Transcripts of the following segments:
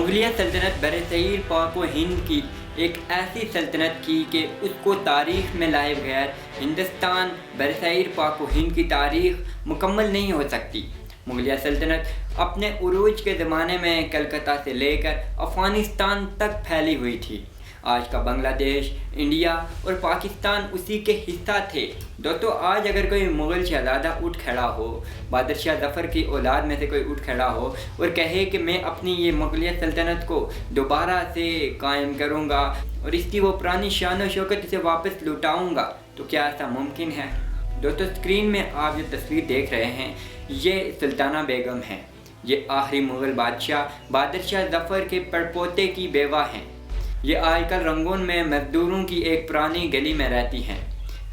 मुगलिया सल्तनत बरसग़ीर पाक व हिंद की एक ऐसी सल्तनत थी कि उसको तारीख़ में लाए बगैर हिंदुस्तान बरसग़ीर पाक व हिंद की तारीख़ मुकम्मल नहीं हो सकती। मुगलिया सल्तनत अपने उरूज के ज़माने में कलकत्ता से लेकर अफ़गानिस्तान तक फैली हुई थी। आज का बांग्लादेश, इंडिया और पाकिस्तान उसी के हिस्सा थे। दोस्तों, आज अगर कोई मुग़ल शहज़ादा उठ खड़ा हो, बादशाह ज़फ़र की औलाद में से कोई उठ खड़ा हो और कहे कि मैं अपनी ये मुग़लिया सल्तनत को दोबारा से कायम करूँगा और इसकी वो पुरानी शान और शौकत इसे वापस लौटाऊँगा, तो क्या ऐसा मुमकिन है? दोस्तों, स्क्रीन में आप जो तस्वीर देख रहे हैं, ये सुल्ताना बेगम हैं। ये आखिरी मुग़ल बादशाह ज़फ़र के पड़पोते की बेवा हैं। ये आजकल रंगून में मज़दूरों की एक पुरानी गली में रहती हैं,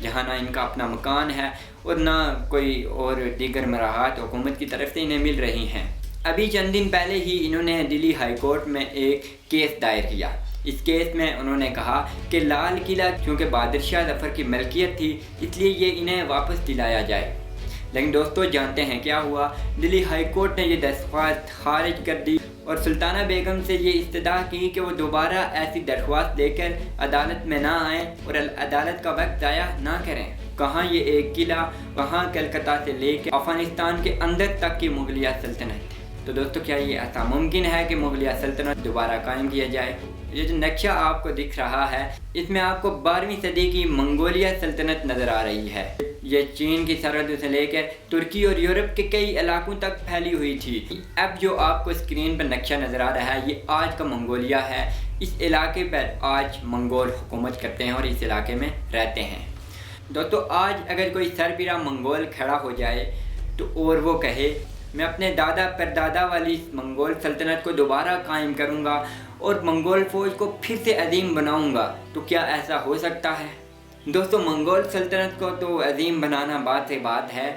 जहाँ ना इनका अपना मकान है और ना कोई और दीगर मराहत हुकूमत की तरफ से इन्हें मिल रही हैं। अभी चंद दिन पहले ही इन्होंने दिल्ली हाई कोर्ट में एक केस दायर किया। इस केस में उन्होंने कहा कि लाल किला चूँकि बादशाह ज़फ़र की मलकियत थी, इसलिए ये इन्हें वापस दिलाया जाए। लेकिन दोस्तों, जानते हैं क्या हुआ? दिल्ली हाई कोर्ट ने ये दरख्वास्त खारिज कर दी और सुल्ताना बेगम से ये इस्तदा की कि वो दोबारा ऐसी दरख्वास्त लेकर अदालत में ना आएँ और अदालत का वक्त ज़ाया ना करें। कहाँ ये एक किला, वहाँ कलकत्ता से लेकर अफ़गानिस्तान के अंदर तक की मुग़लिया सल्तनत। तो दोस्तों, क्या ये ऐसा मुमकिन है कि मुग़लिया सल्तनत दोबारा कायम किया जाए? ये जो नक्शा आपको दिख रहा है, इसमें आपको 12वीं सदी की मंगोलिया सल्तनत नज़र आ रही है। ये चीन की सरहद से लेकर तुर्की और यूरोप के कई इलाकों तक फैली हुई थी। अब जो आपको स्क्रीन पर नक्शा नज़र आ रहा है, ये आज का मंगोलिया है। इस इलाके पर आज मंगोल हुकूमत करते हैं और इस इलाके में रहते हैं। दोस्तों, आज अगर कोई सरपिरा मंगोल खड़ा हो जाए तो और वो कहे मैं अपने दादा परदादा वाली इस मंगोल सल्तनत को दोबारा कायम करूँगा और मंगोल फ़ौज को फिर से अजीम बनाऊँगा, तो क्या ऐसा हो सकता है? दोस्तों, मंगोल सल्तनत को तो अजीम बनाना बात से बात है।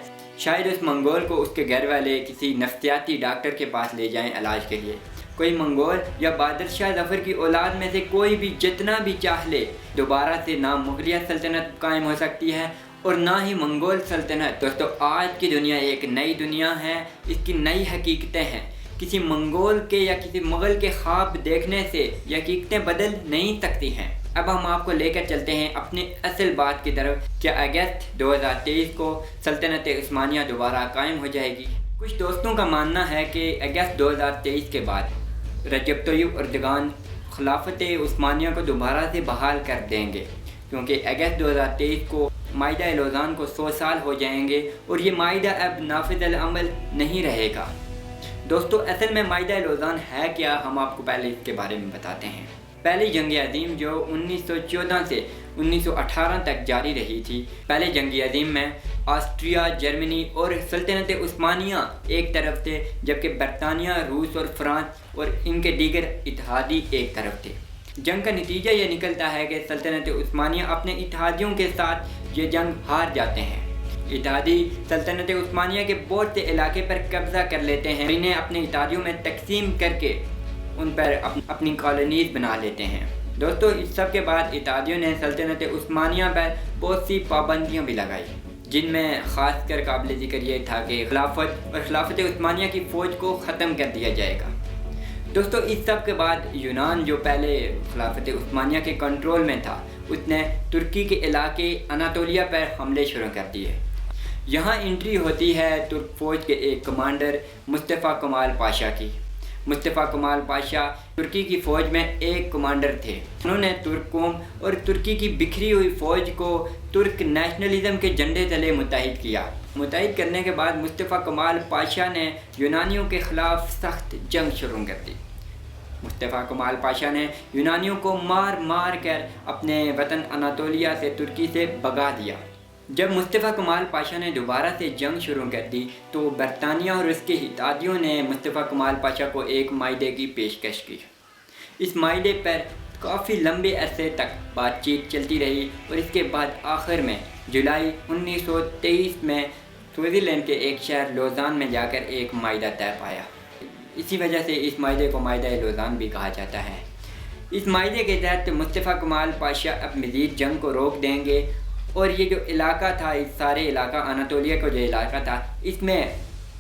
शायद उस मंगोल को उसके घर वाले किसी नफ्सियाती डॉक्टर के पास ले जाएं इलाज के लिए। कोई मंगोल या बादशाह ज़फ़र की औलाद में से कोई भी जितना भी चाह ले, दोबारा से ना मुग़लिया सल्तनत कायम हो सकती है और ना ही मंगोल सल्तनत। दोस्तों, आज की दुनिया एक नई दुनिया है, इसकी नई हकीकतें हैं। किसी मंगोल के या किसी मुग़ल के ख्वाब देखने से ये हकीकतें बदल नहीं सकती हैं। अब हम आपको लेकर चलते हैं अपनी असल बात की तरफ। क्या अगस्त 2023 को सल्तनत उस्मानिया दोबारा कायम हो जाएगी? कुछ दोस्तों का मानना है कि अगस्त 2023 के बाद रजब तय्यब एर्दोगान खिलाफत उस्मानिया को दोबारा से बहाल कर देंगे, क्योंकि अगस्त 2023 को माइदा लौज़ान को 100 साल हो जाएंगे और ये माइदा अब नाफिज़ अमल नहीं रहेगा। दोस्तों, असल में माइदा लौज़ान है क्या, हम आपको पहले इसके बारे में बताते हैं। पहली जंग अज़ीम जो 1914 से 1918 तक जारी रही थी, पहले जंग अज़ीम में ऑस्ट्रिया, जर्मनी और सल्तनत उस्मानिया एक तरफ थे, जबकि बरतानिया, रूस और फ्रांस और इनके दीगर इत्तेहादी एक तरफ थे। जंग का नतीजा ये निकलता है कि सल्तनत उस्मानिया अपने इत्तेहादियों के साथ ये जंग हार जाते हैं। इत्तेहादी सल्तनत उस्मानिया के बहुत से इलाके पर कब्ज़ा कर लेते हैं, इन्हें अपने इत्तेहादियों में तकसीम करके उन पर अपनी कॉलोनीज़ बना लेते हैं। दोस्तों, इस सब के बाद इत्तेहादियों ने सल्तनत उस्मानिया पर बहुत सी पाबंदियाँ भी लगाई, जिनमें ख़ासकर काबिल ज़िक्र ये था कि खिलाफत उस्मानिया की फ़ौज को ख़त्म कर दिया जाएगा। दोस्तों, इस सब के बाद यूनान जो पहले खिलाफत उस्मानिया के कंट्रोल में था, उसने तुर्की के इलाके अनातोलिया पर हमले शुरू कर दिए। यहाँ एंट्री होती है तुर्क फ़ौज के एक कमांडर मुस्तफ़ा कमाल पाशा की। मुस्तफ़ा कमाल पाशा तुर्की की फ़ौज में एक कमांडर थे। उन्होंने तुर्क कौम और तुर्की की बिखरी हुई फ़ौज को तुर्क नेशनलिज़म के झंडे तले मुत्तहिद किया। मुत्तहिद करने के बाद मुस्तफ़ा कमाल पाशा ने यूनानियों के ख़िलाफ़ सख्त जंग शुरू कर दी। मुस्तफ़ा कमाल पाशा ने यूनानियों को मार मार कर अपने वतन अनातोलिया से तुर्की से भगा दिया। जब मुस्तफ़ा कमाल पाशा ने दोबारा से जंग शुरू कर दी, तो बरतानिया और उसके इत्तेहादियों ने मुस्तफ़ा कमाल पाशा को एक माइदे की पेशकश की। इस माइदे पर काफ़ी लंबे अरसे तक बातचीत चलती रही और इसके बाद आखिर में जुलाई 1923 में स्विट्ज़रलैंड के एक शहर लौज़ान में जाकर एक माइदा तय पाया। इसी वजह से इस माइदे को माइदा लौज़ान भी कहा जाता है। इस माइदे के तहत मुस्तफ़ा कमाल पाशा अब मज़ीद जंग को रोक देंगे और ये जो इलाका था, इस सारे इलाका अनातोलिया का जो इलाका था, इसमें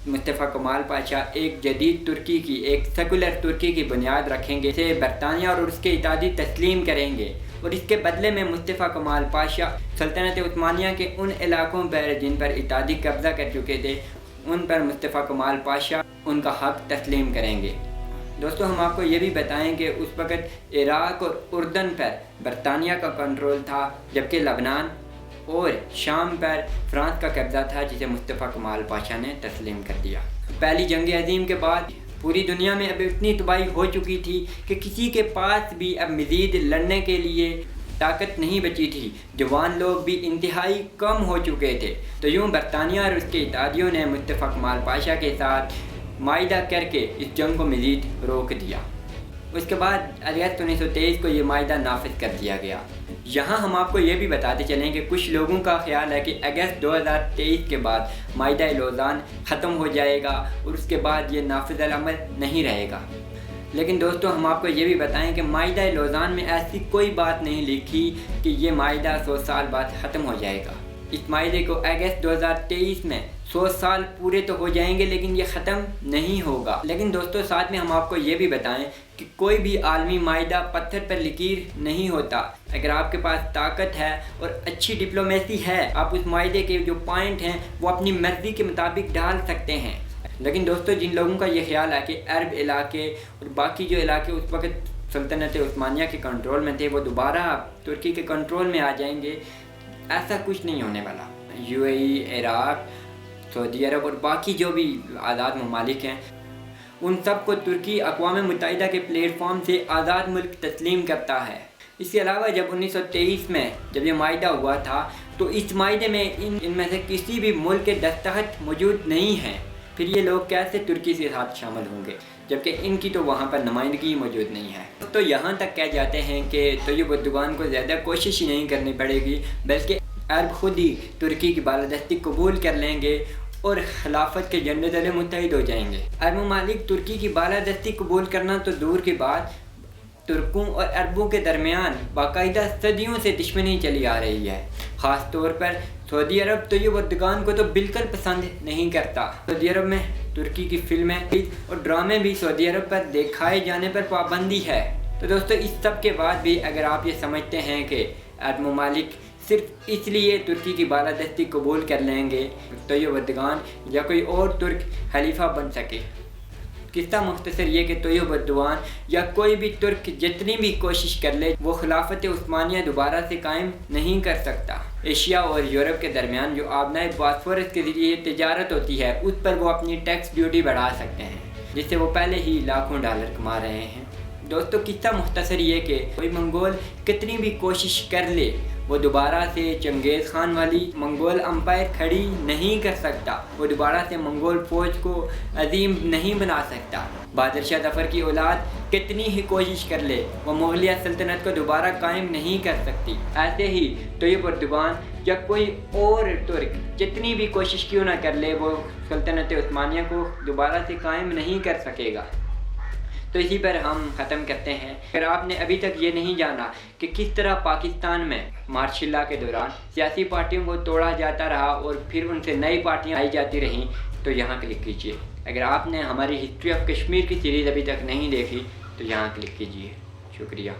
मुस्तफ़ा कमाल पाशा एक जदीद तुर्की की, एक सेकुलर तुर्की की बुनियाद रखेंगे, इसे बरतानिया और उसके इत्तेहादी तस्लीम करेंगे और इसके बदले में मुस्तफ़ा कमाल पाशा सल्तनत उस्मानिया के उन इलाकों पर जिन पर इत्तेहादी कब्ज़ा कर चुके थे, उन पर मुस्तफ़ा कमाल पाशा उनका हक़ तस्लीम करेंगे। दोस्तों, हम आपको ये भी बताएं कि उस वक़्त इराक़ और उर्दन पर बरतानिया का कंट्रोल था, जबकि लबनान और शाम पर फ्रांस का कब्ज़ा था, जिसे मुस्तफ़ा कमाल पाशा ने तस्लीम कर दिया। पहली जंग अज़ीम के बाद पूरी दुनिया में अब इतनी तबाही हो चुकी थी कि किसी के पास भी अब मज़ीद लड़ने के लिए ताकत नहीं बची थी। जवान लोग भी इंतहाई कम हो चुके थे। तो यूँ बरतानिया और उसके इत्तेहादियों ने मुस्तफ़ा कमाल पाशा के साथ माइदा करके इस जंग को मज़ीद रोक दिया। उसके बाद अगस्त 1923 को ये माइदा नाफिज कर दिया गया। यहाँ हम आपको ये भी बताते चलें कि कुछ लोगों का ख्याल है कि अगस्त 2023 के बाद माइदा लौज़ान ख़त्म हो जाएगा और उसके बाद ये नाफिज अमल नहीं रहेगा। लेकिन दोस्तों, हम आपको ये भी बताएं कि माइदा लौज़ान में ऐसी कोई बात नहीं लिखी कि ये माइदा 100 साल बाद ख़त्म हो जाएगा। इस माइदे को अगस्त 2023 में 100 साल पूरे तो हो जाएंगे, लेकिन ये ख़त्म नहीं होगा। लेकिन दोस्तों, साथ में हम आपको ये भी बताएं कि कोई भी आलमी माइदा पत्थर पर लकीर नहीं होता। अगर आपके पास ताकत है और अच्छी डिप्लोमेसी है, आप उस माइदे के जो पॉइंट हैं वो अपनी मर्ज़ी के मुताबिक डाल सकते हैं। लेकिन दोस्तों, जिन लोगों का ये ख्याल है कि अरब इलाके और बाकी जो इलाके उस वक्त सल्तनत उस्मानिया के कंट्रोल में थे, वो दोबारा तुर्की के कंट्रोल में आ जाएंगे, ऐसा कुछ नहीं होने वाला। यूएई, इराक़, सऊदी अरब और बाकी जो भी आज़ाद ममालिक हैं, उन सब को तुर्की अक़वाम मुत्तहिदा के प्लेटफॉर्म से आज़ाद मुल्क तस्लीम करता है। इसके अलावा जब 1923 में जब ये माइदा हुआ था, तो इस माइदे में इनमें से किसी भी मुल्क के दस्तखत मौजूद नहीं हैं। फिर ये लोग कैसे तुर्की के साथ शामिल होंगे, जबकि इनकी तो वहाँ पर नुमाइंदगी मौजूद नहीं है। तो यहाँ तक कह जाते हैं कि तैयब अर्दोग़ान को ज़्यादा कोशिश ही नहीं करनी पड़ेगी, बल्कि अरब खुद ही तुर्की की बालादस्ती कबूल कर लेंगे और खिलाफत के झंडे तले मुत्तहिद हो जाएंगे। अरब ममालिक तुर्की की बालादस्ती कबूल करना तो दूर की बात, तुर्कों और अरबों के दरमियान बाकायदा सदियों से दुश्मनी चली आ रही है। ख़ास तौर पर सऊदी अरब तैयब अर्दोग़ान को तो बिल्कुल पसंद नहीं करता। सऊदी अरब में तुर्की की फिल्में और ड्रामे भी सऊदी अरब पर दिखाए जाने पर पाबंदी है। तो दोस्तों, इस सब के बाद भी अगर आप ये समझते हैं कि अरब ममालिक सिर्फ इसलिए तुर्की की बालादस्ती कबूल कर लेंगे तैयब अर्दोग़ान या कोई और तुर्क खलीफा बन सके, किस्सा मुख्तसर ये कि तैयब अर्दोग़ान या कोई भी तुर्क जितनी भी कोशिश कर ले, वो खिलाफत उस्मानिया दोबारा से कायम नहीं कर सकता। एशिया और यूरोप के दरमियान जो आबनाए बॉस्फोरस के ज़रिए तिजारत होती है, उस पर वो अपनी टैक्स ड्यूटी बढ़ा सकते हैं, जिससे वो पहले ही लाखों डॉलर कमा रहे हैं। दोस्तों, किस्सा मुख्तसर ये कि कोई मंगोल कितनी भी कोशिश कर ले, वो दोबारा से चंगेज़ खान वाली मंगोल अम्पायर खड़ी नहीं कर सकता। वो दोबारा से मंगोल फ़ौज को अजीम नहीं बना सकता। बहादुर शाह ज़फ़र की औलाद कितनी ही कोशिश कर ले, वो मुग़लिया सल्तनत को दोबारा कायम नहीं कर सकती। ऐसे ही तैयब अर्दोग़ान या कोई और तुर्क जितनी भी कोशिश क्यों ना कर ले, वो सल्तनत उस्मानिया को दोबारा से कायम नहीं कर सकेगा। तो इसी पर हम ख़त्म करते हैं। अगर आपने अभी तक ये नहीं जाना कि किस तरह पाकिस्तान में मार्शल लॉ के दौरान सियासी पार्टियों को तोड़ा जाता रहा और फिर उनसे नई पार्टियां आई जाती रहीं, तो यहाँ क्लिक कीजिए। अगर आपने हमारी हिस्ट्री ऑफ कश्मीर की सीरीज़ अभी तक नहीं देखी, तो यहाँ क्लिक कीजिए। शुक्रिया।